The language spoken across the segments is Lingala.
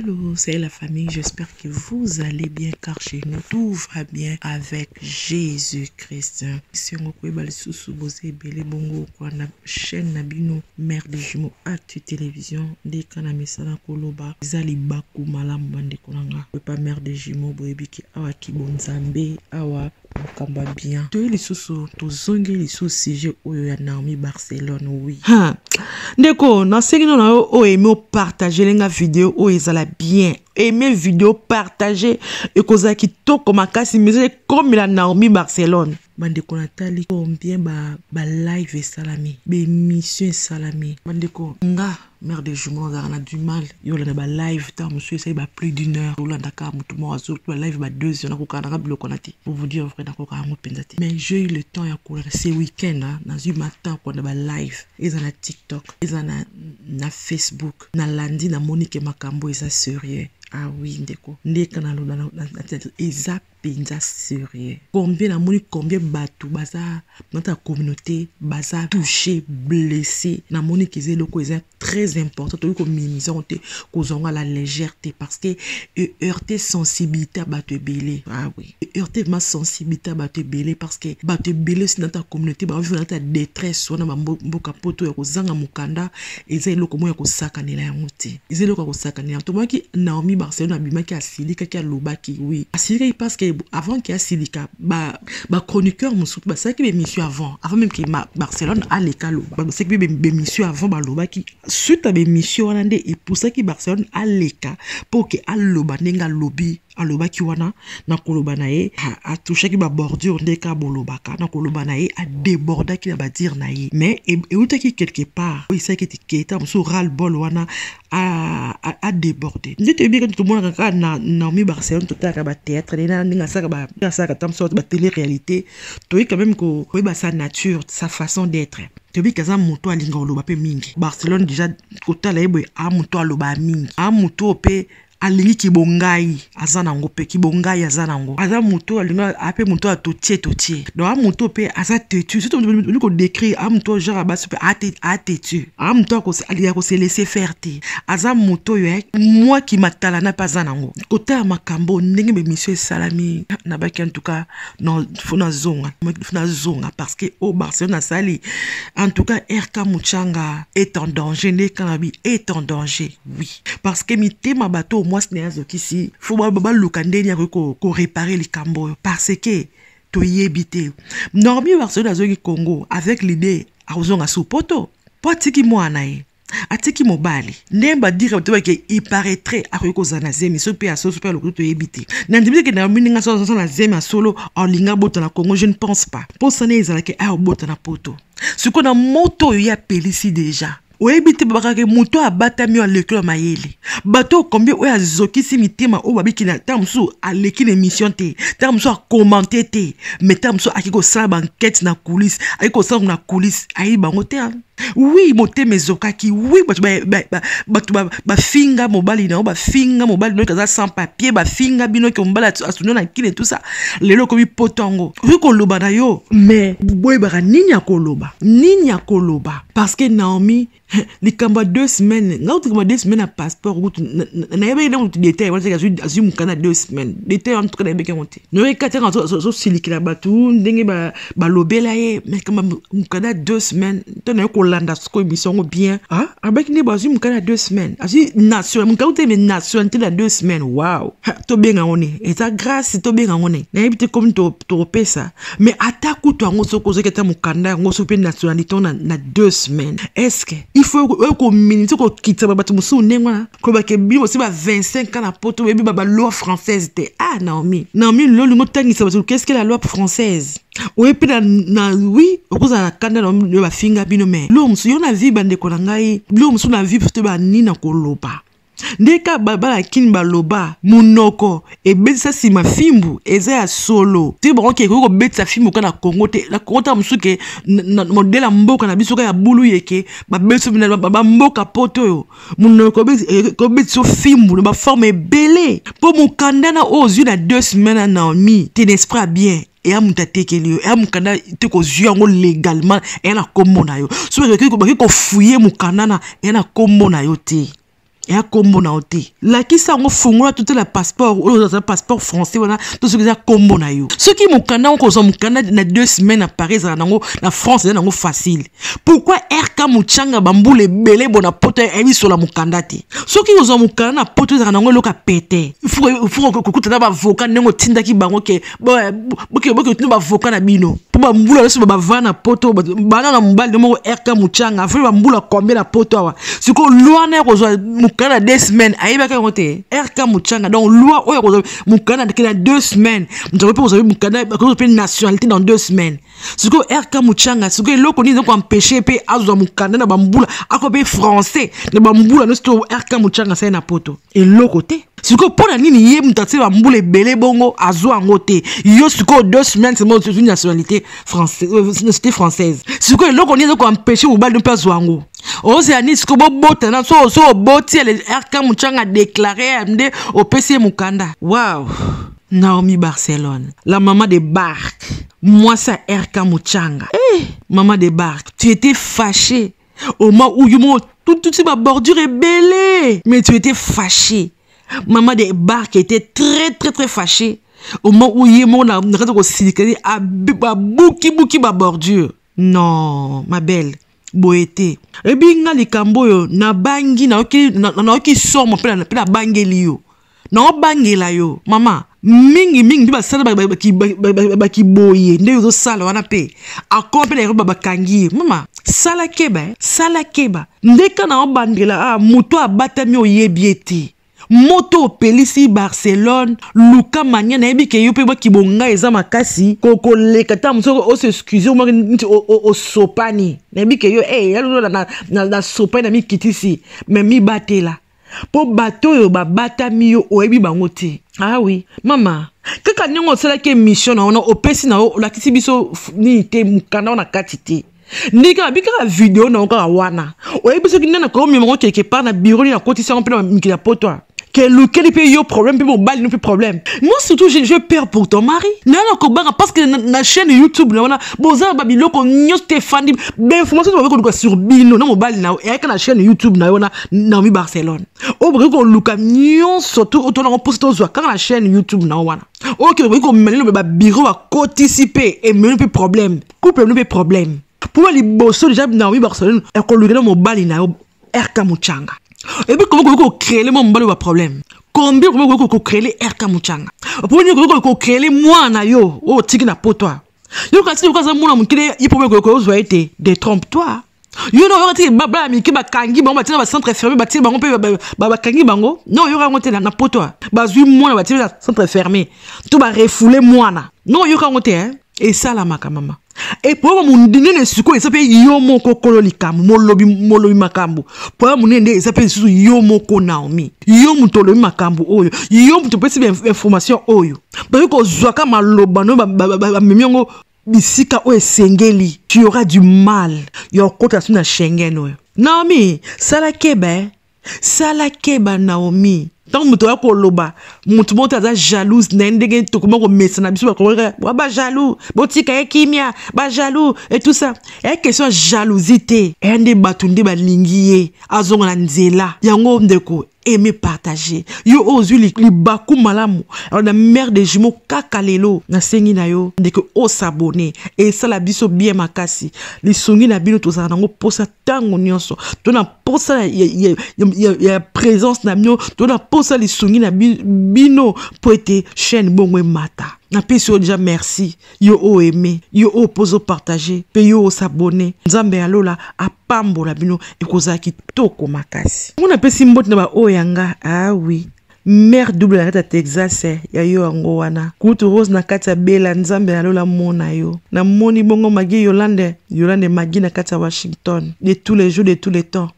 Allô, c'est la famille, j'espère que vous allez bien car chez nous tout va bien avec Jésus-Christ. Si on peut aller sous bosser belé bongo quoi na chaîne nabino mère de jumeaux Actu Télévision des kanami sana koloba zali baku malam bande konanga pas mère de jumeaux boyebi ki awa kibonzambe awa kamba bien to les sous to zongi les sous sujet oyo ya Naomi Barcelone oui ndeko na segino na o aimé partager lenga vidéo o ezala bien aimer vidéo partager et cause qui to comme kasi mais comme la Naomi Barcelone bandeko natali combien ba live salami be mission salami bandeko nga mère de jumeaux on a du mal yo la ba live ta monsieur c'est ba plus d'une heure ou la ndaka mutu mo azo ba live ba 2 heures na ko kana bilo konati pour vous dire vrai na ko ka mo pendati mais j'ai eu le temps ya ko ce week-end dans un matin ko na ba live ils en a TikTok ils en a na Facebook na lundi na Monique Makambo isa sérieux. Ah oui, ndeko. Ndeka na lo na eza penza sérieux. Combien na moni combien batou baza dans ta communauté baza touché, blessé. Na moni kize loko eza très important to ko minimiser te ko zonga la légèreté parce que heurter sensibilité à batou belé. Ah oui. Heurter ma sensibilité à batou belé parce que batou belé si dans ta communauté ba vivre dans ta détresse wana mboka poto ya ko zanga mukanda eza loko mo ya ko sakanela ya muti. Eza loko ko sakanela. To moi ki Naomi Barcelone abimaki asilika ki alobaki oui asilika parce que avant qu'il y a silika ba chroniqueur musutu ba ça qui be mission avant même que Barcelone a les calo ba c'est qui be mission avant ba lobaki suite à be mission wana nde et pour ça qui Barcelone a les cas pour que aloba nenga lobby alobaki wana na koloba na ye a touché ki ba bordure ndeka bolobaka na koloba na ye a déborda ki ba dire na ye mais et utaki quelque part oui ça qui était musu ral bol wana a déborder ndete bien que tout le monde ka na Naomi Barcelone tout ka ba théâtre na ninga saka tam sorte ba télé-réalité to quand même ko ba sa nature sa façon d'être to bi kaza moto alinga oloba pe mingi Barcelone déjà kota la yebo a moto aloba mingi a moto pe alingi kibongai azana ngo pe kibongai azana ngo aza moto alinga ape moto atotie donc a moto pe aza tetu surtout on ko décrire a moto genre ba super a tetu a moto ko aliya ko se laisser faire te aza moto yo moi qui matala na pas azana ngo kota makambo ndenge be monsieur salami na ba en tout cas non fona zonga parce que au Barcelone sali en tout cas RK Muchanga est en danger ne kanabi est en danger oui parce que mi tema bateau moi ce n'est pas ici faut ba lukandeni ko réparer les cambo parce que to yebité Naomi Barcelone azoki Congo avec l'idée a ozonga supoto potiki mwana atiki mobali nemba dire to ke il paraîtrait a ko zana zemi so pe aso super le to yebité nandimi ke na mininga so na zemi solo en linga bota na Congo je ne pense pas pour ça ne ezala ke a bota na poto ce qu'on a moto ya pelisi déjà oyebite babaka moto abatami a leklo mayele bato combien oya zokisi mitema o babiki na tamsu aleki émission te tamsu a commenter te mais tamsu akiko sa enquête na coulisse akiko sa na coulisse ayi bango te oui moté mezokaki oui ba finga mobali na ba finga mobali no kaza sans papier ba finga bino ke mbala asuno na kile tout ça lelo ko bi potongo oui ko loba na yo mais boy ba nini ya koloba parce que Naomi likamba 2 semaines ngautu kama 2 semaines à passeport na yebe na mutu détail wala ka azu mukana 2 semaines détail en tout cas na yebe konte no ekate so silikila batu ndenge ba lobela ye mais kama mukana 2 semaines to na ko landa ko émission bien avec ne bazu mukana 2 semaines azu nation mukauté mais nationalité la 2 semaines wow to benga ngone et ça grâce to benga ngone na yebite comme to pesa mais ataku to ngo so ko zeketa mukanda ngo so pe nationalité na 2 semaines est-ce que il faut ko minute ko kitsa ba batu musu nengwa ko ba ke bi mo si ba 25 ans na poto bebi ba loi française te Naomi lo lingo tangisa ba qu'est-ce que la loi française oui puis oui okoza na kanda na ba finga bino mais lo musu yo na vie bande ko ngai lo musu na vie te ba ni na koloba ndeka baba kin baloba munoko e betsa sima fimbu eza ya solo ti bon ke ko betsa fimbu kana Congo te la Congo ta musuke modela mboka na biso ka ya bulu yeke ba betso bina ba mboka poto yo munoko ko betso fimbu ba forme belé po mukanda na ozu na 2 semaines na Naomi te n'esprit bien et a mutate kelio et a mukanda te ko zuango légalement et na kombo na yo so ko fouiller mukanda na et na kombo na yo te et à combo na ote la qui ça on fongola tout le passeport ou le passeport français voilà tout ce qui est combo na yo ce qui mukanda on cause mukanda na 2 semaines à Paris na France na facile pourquoi RK Muchanga bambule belé bona poto ebi sur la mukanda te ce qui nous mukanda na poto za nango loka pété il faut que na ba avocat nengo tinda ki bango ke boke tu ba avocat na bino pour bambula le ba vana poto bana na mbali de mo RK Muchanga faut bambula combien la poto wa ce que loi na ko mukanda 2 semaines aiba ka ngote RK Muchanga donc loi oyo ko mukanda de 2 semaines vous avez pas mukanda ko pe nationalité dans 2 semaines ce que RK Muchanga ce que loko ni donc empêcher pe azo mukanda na bambula akobe français na bambula no sto RK Muchanga c'est na poto et loko te ce que pour la nini yé mutati bambula belé bongo azo angote yo ce que 2 semaines c'est une nationalité française nationalité française ce que loko ni donc empêcher ou bal de pas zoango Ozeani ce que bobote na so boti le RK Muchanga déclaré MD au PC Mukanda. Wow. Naomi Barcelone, la maman de Bark. Moi ça RK Muchanga. Maman de Bark, tu étais fâchée au moment où tout ma bordure est belée. Mais tu étais fâchée. Maman de Bark était très fâchée au moment où on a à bouki ma bordure. Non, ma belle. Boete ebinga likambo yo na bangi na oki somo pe na bangeli yo na bangela yo mama mingi ba sala ba ki boye nde yo sala wana pe akompe na ba kangi mama sala keba ndeka na bandela muto abatami oyebiete moto pelisi Barcelone Luka mania na ebi ke yo pe ba kibonga eza makasi koko lekata muso o se excuse o sopani na ebi ke yo na sopani na mi kitisi mais mi batela po bato yo ba batami yo o ebi bango te ah oui mama kaka nyongo sala ke mission na ona opesi na o la kisi biso ni te mukanda na katite Nika bika vidéo na encore wana o ebi so kinana ko mi mo quelque part na bureau ni na kotisa on pe na mikila poto que lequel peut y a problème puis mon bal non plus problème moi surtout je perds pour ton mari non parce que na chaîne YouTube na boza babilo ko nyo Stéphane ben information ko sur bino na mon bal na et que na chaîne YouTube na Naomi Barcelone o bri ko luka nyo surtout auto na poster zo quand la chaîne YouTube na wana OK ko melelo ba bureau à participer et même plus problème couple non plus problème pour les bosso déjà Naomi Barcelone et ko luka na mon bal na RK Muchanga. Et puis comment vous créez le monde de problème? Combien vous créez les RK Muchanga? Pour vous créez les moi na yo oh tiki na poto. Yo quand tu vois ça mon amour il peut que vous voyez détrompe-toi. Yo no yo baba mi ki ba kangi bango ba tina ba centre fermé ba tina bango pe ba kangi bango non yo rangote na poto. Ba zui moi ba tina centre fermé. Tout ba refouler moi na. Non yo rangote hein. Et ça la makamama. Et pour mon dîner ne suko s'appelle yomo kokolo likambo molobi makambo pour mon nende s'appelle susu yomo ko Naomi yomo tolobi makambo oyo yomo to pesi information oyo ba ko zwaka maloba no ba memiongo bisika o esengeli tu auras du mal yo kota suna Schengen oyo Naomi sala keba Naomi tant muto ya koloba mutu monta za jalouse na ndenge to comment ko mesana biso ba jaloux botika ekimia ba jaloux et tout ça et question jalousie ende batunde ba lingiye azonga na nzela yango ndeko aimer partager yo ozu li baku malamu alors la mère des jumeaux kakalelo na sengi na yo ndeko o s'abonner et ça la biso bien makasi li songi na bino to za nango posa tango nyonso to na posa ya présence na mio to na posa li songi na bino po ete chaîne bongo mata na peso déjà merci yo o aimer yo o poso partager pe yo o s'abonner nzambe alola apambola bino ekozaki toko makasi on pesi mbot na ba o yanga ah oui mère double na Texas ya yo ango wana kutu rose na kata bela nzambe alola mona yo na moni bongo magi Yolande magi na kata Washington de tous les jours de tous les temps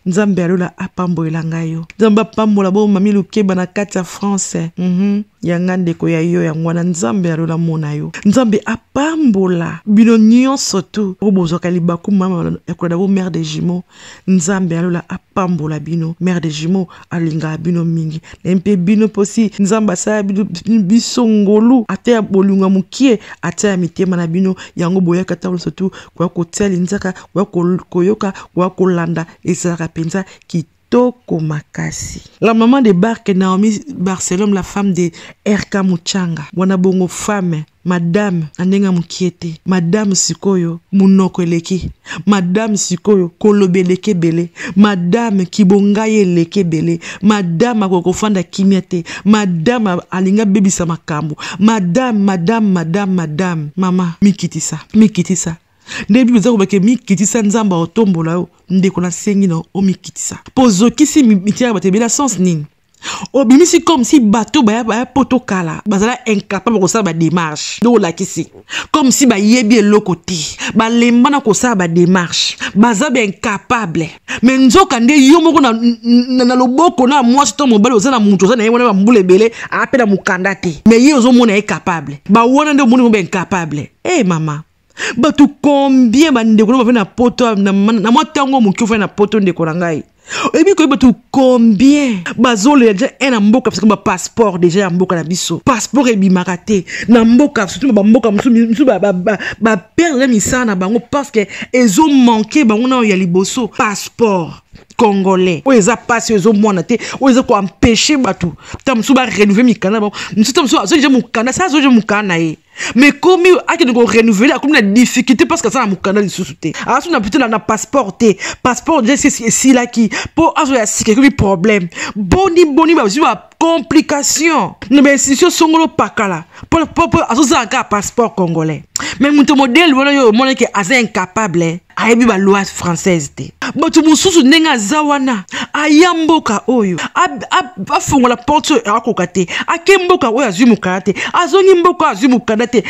nzambe alola apambola ngayo nzamba pambola bo mami lukeba na kata France yanga ndeko ya yo yangwana nzambe alola mona yo nzambe apambola bino nyonso tu obozoka libaku mama ekoda bo mère des jumeaux nzambe alola apambola bino mère des jumeaux alinga bino mingi mpe bino posi nzamba sa biso ngolu ate bolunga mukie ate mitema na bino yango boya kata surtout kwa kotia linzaka kwa koyoka kwa kolanda ezaka penza ki kitoko makasi. La maman de Barque Naomi Barcelone, la femme de Erka Muchanga. Wana bongo femme, madame andenga mukiete. Madame sikoyo munoko eleki. Madame sikoyo kolobeleke bele. Madame kibongaye leke bele. Madame akokofanda kimiete. Madame alinga baby sa makambo. Madame. Mama, mikitisa. Ndebi biza kubake mikitisa nzamba otombola yo ndeko na sengi na o mikitisa pozo kisi mitia batebela sens nini obimisi comme si bateau baya poto kala bazala incapable ko sa ba démarche do la kisi comme si ba yebi eloko te ba lembana ko sa ba démarche baza ba incapable mais nzoka nde yo moko na loboko na moi to mobali ozana muntu ozana yebona ba mbule bele apela mukanda te mais ye ozo mona incapable ba wona nde moni mo ba incapable mama batu combien bandeko no na poto na moi tango muki fa na poto ndeko na ngai ebi ko batu combien bazole déjà un mboka parce que ba passeport déjà mboka na biso passeport e bimarate na mboka surtout ba mboka musu ba perdre misana bango parce que ezo manquer bango na ya liboso passeport congolais o eza passe ezo mona te o eza ko empêcher batu tamsu ba renouveler mikana ba musu tamsu azo déjà mukana ça azo déjà mukana mais comme il faut renouveler comme la difficulté parce que ça na mukana lisusu te aso na putain na passeport te passeport déjà c'est si là qui pour azo ya sikeki problème boni ba aussi ba complication na ba institution songolo pakala pour azo za ka passeport congolais mais muto modèle wala yo mona ke aza incapable ayebi ba loi française te batu mususu nenga zawana ayamboka oyo afongola porte akoka te akemboka oyo azumukana te azongi mboka azumukana te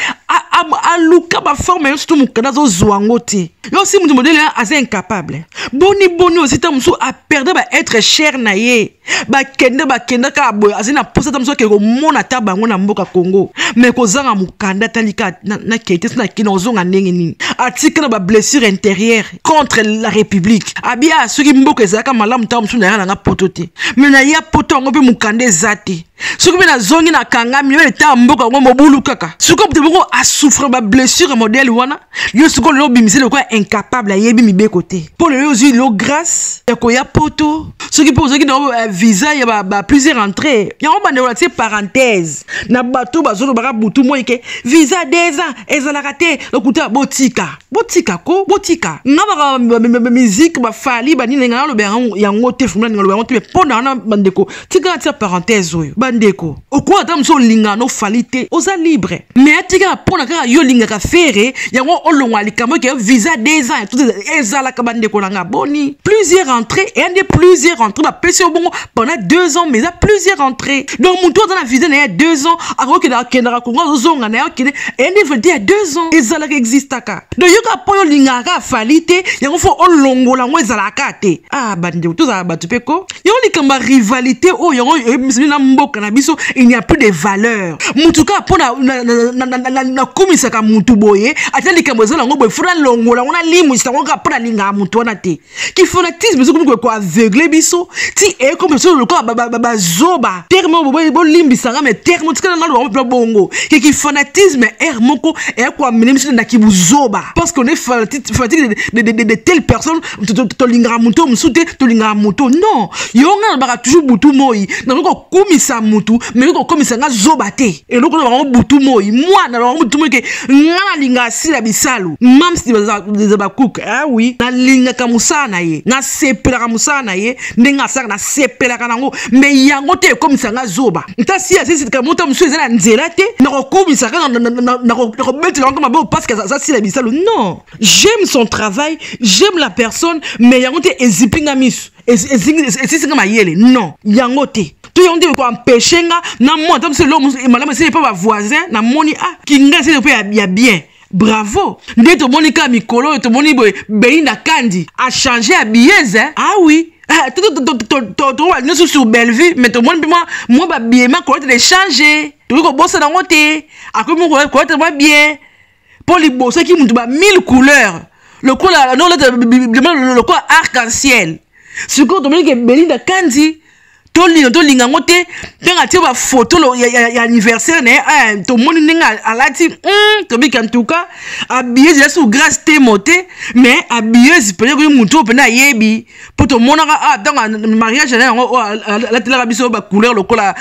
aluka ba forme yo surtout mukana zo zwango te yo si mutu modèle aza incapable boni aussi ta musu a perdre ba être cher na ye ba kenda ka boy azina posa ta musu ke ko mona ta bango na mboka Congo mais ko zanga mukanda talika na kete na kino zonga ndenge nini atika na ba blessure intérieure contre la République abia soki mboka ezaka malamu ta musu na nga poto te mais na ya poto ngo pe mukande zati soki be na zongi na kangami be ta mboka ngo mobulu kaka soki pe ngo a souffre ba blessure modèle wana yo soki lo bimise le quoi incapable à yebi mi be côté pour le yozi lo grâce ya ko ya poto soki pe soki na visa ya ba plusieurs entrées ya on ba ne parenthèse na bato bazolo baka butu mo ike visa 2 ans ezala raté le kuta botika ngaba musique ba fali ba nini ngalo be yango te fumla ngalo yango te pona na bandeko tika tia parenthèse oyo bandeko okwa ata mso linga no falite oza libre mais tika pona ka yo linga ka fere yango olongwa likambo ke visa 2 ans tout ezala ka bandeko nanga boni plusieurs entrées et un de plusieurs entrées ba pesi obongo pendant 2 ans mais il y a plusieurs entrées donc mon tour dans la visa il y a 2 ans ako ke da kendra kongo zonga na yo kine et il y a 2 ans ezala ka exista ka donc yo ka po yo linga ka falite yango fo olongola ngo ezala ka te bandeko tout ça batu peko yo likamba rivalité o yango na mboka na biso il n'y a plus de valeur mutuka pona na komisa ka mutu boye atali kambo zala ngo boy fura longola ngona limu isa ngo ka pona linga mutu wana te ki fanatisme zo ko aveugle biso ti e comme so le ko ba zoba terme bo limbisa nga mais terme tika na lo bongo ki fanatisme moko e ko minimisi na ki buzoba parce qu'on est fanatique de telle personne to linga mutu msute to linga mutu non yo nga ba toujours butu moi na ko komisa mutu mais ko komisa nga zoba te et loko na butu moi moi na butu moi ke nga linga sila bisalu mam si ba cook oui na linga kamusana ye na sepela kamusana ye ndenga saka na sepela kanango mais yango te komisa nga zoba nta si asi ka mutu msu ezana nzela te na ko komisa ka na ko betela ngoma ba parce que ça sila bisalu non j'aime son travail j'aime la personne mais yango te ezipinga misu esinga mayele non yango te to yonde ko empêcher nga na moi tant c'est l'homme madame c'est pas ma voisin na moni kinga c'est pe ya bien bravo ndeto monika mikolo to moni boy Belinda Kandi a changé à billets oui to ne sur Bellevue mais to moni moi ba billet ma ko te changer to ko bossa na ngote akomo ko te bien pour les bossa qui mutu ba 1000 couleurs le quoi arc-en-ciel. Ce qu'on demande que Belinda Kandi, to linga ngote tenga te ba photo ya anniversaire ne to moni ninga alati to bika en tout cas habillé déjà sous grâce te moté mais habillé peut-être que muto pena yebi pour to mona dans mariage la tela biso ba couleur lokola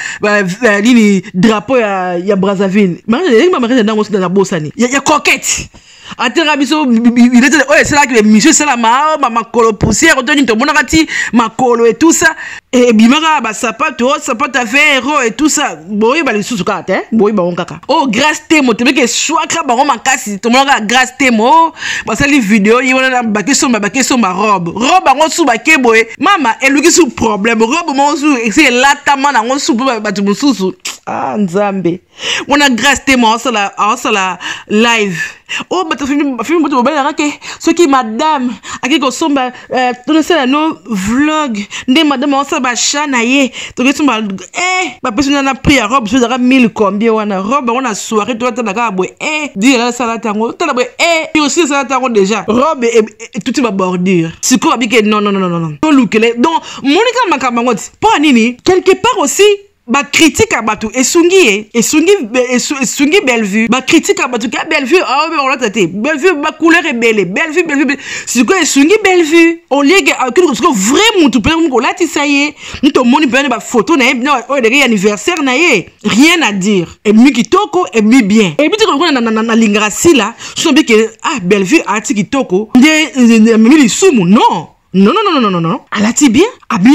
lini drapeau ya Brazzaville mariage dans la bosani ya coquette atera biso il était c'est là que les monsieur c'est la ma colo poussière to mona kati ma colo et tout ça et bimara ba sapato à verre et tout ça boy ba le sous kate boy ba on kaka oh grâce temo te que swaka ba on makasi to mona grâce temo ba sali vidéo y wana ba ke somba robe on sou ba ke boy mama eluki sous problème robe mon sou c'est latama na on sou ba tu mususu ah nzambe wana grâce temo la live oh bah film moto bobela ngake soki madame akiko somba to sala no vlog nde madame on ba chana ye to somba ba personne na pris robe so dara 1000 combien wana robe on a soirée to ta ka boy di la sala tango to la boy et aussi sala tango déjà robe et tout ma bordure siko abike non to lookele donc monika makamba ngoti pour nini quelque part aussi ba critique abatu esungi Bellevue ba critique abatu ka Bellevue on l'a traité Bellevue ba couleur est belle Bellevue c'est quoi esungi Bellevue on ligue que vraiment tout peut ko lati ça y est nous to moni ben ba photo na de anniversaire na ye rien à dire et mi kitoko et mi bien et puis ko na lingrasi là so bi que Bellevue ati kitoko de mi sumu non. Elle a dit bien. A bien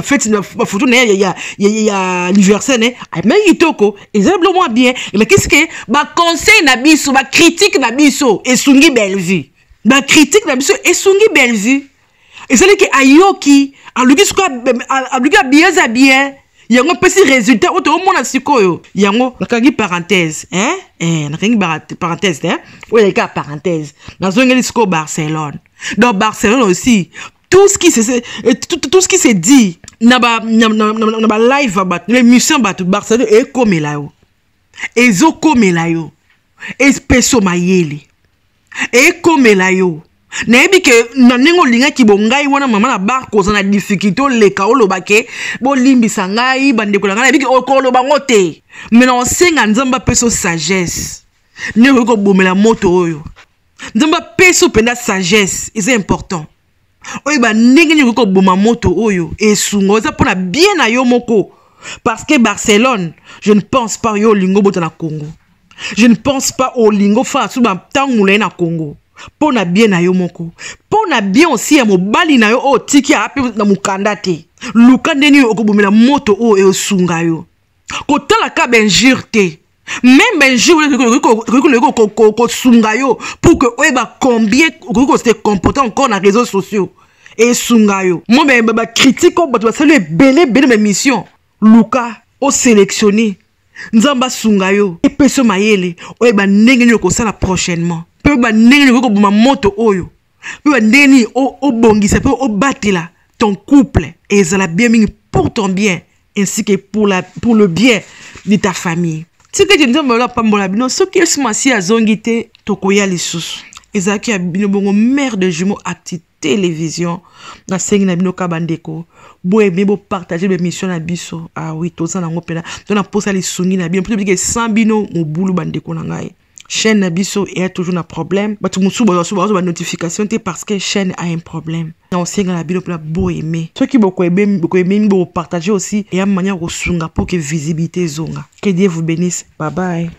fait une photo il y a anniversaire mais il toko exactement bien. Mais qu'est-ce que ba conseil na biso ba critique na biso et sungi Bellevue. Ba critique na biso et sungi Bellevue. Et c'est que ayoki a luki bien. Yango pesi résultat auto mona sikoyo yango nakangi parenthèse nakangi parenthèse ouais ka parenthèse nazongeli siko Barcelone. Dans Barcelone aussi tout ce qui se dit na ba live ba l'émission ba Barcelone e komela yo ezo komela yo espeso mayele e komela yo na ebi ke na ningo linga ki bongai wana mama na bar ko na difficulté le ka olobake bo limbisa ngai bande ko na ebi ke okolo bangote mais na senga nzamba peso sagesse ne ko bomela moto oyo nzamba peso penda sagesse c'est important oyo ba ndenge ni ko boma moto oyo esungo za pona bien na yo moko parce que Barcelone je ne pense pas yo lingo bota na Congo je ne pense pas au lingo fa su ba tangula na Congo pona bien na yo moko pona bien aussi ya mobali na yo o tiki api na mukanda te luka ndeni okobomela moto o e osunga yo kotala ka benjir te même benjir ko sunga yo pour que oeba combien ko se comporter encore na réseaux sociaux et sunga yo moi ba critique ko ba saluer belé mission luka o sélectionner nzamba sunga yo e peso mayele oeba ndenge ni ko sala prochainement pe ba ndenge ko boma moto oyo pe ba ndenge o bongisa pe o batela ton couple et ça la bien pour ton bien ainsi que pour le bien de ta famille si que tu ne me pas mbola bino ce qui est masi azongité tokoya lisusu ezaki abino bongo mère de jumeaux acti télévision na sengi na bino kabandeko bo ebe bo partager be mission na biso ah oui to ça na ngopela to na posa li sungi na bien pour que sans bino mobulu bandeko na ngai chaîne na biso est toujours un problème ba tu musu ba notification te parce que chaîne a un problème on sait que la bino pour beau aimer ceux qui beaucoup aimer bo partager aussi et à manière au sunga pour que visibilité zonga que Dieu vous bénisse bye bye.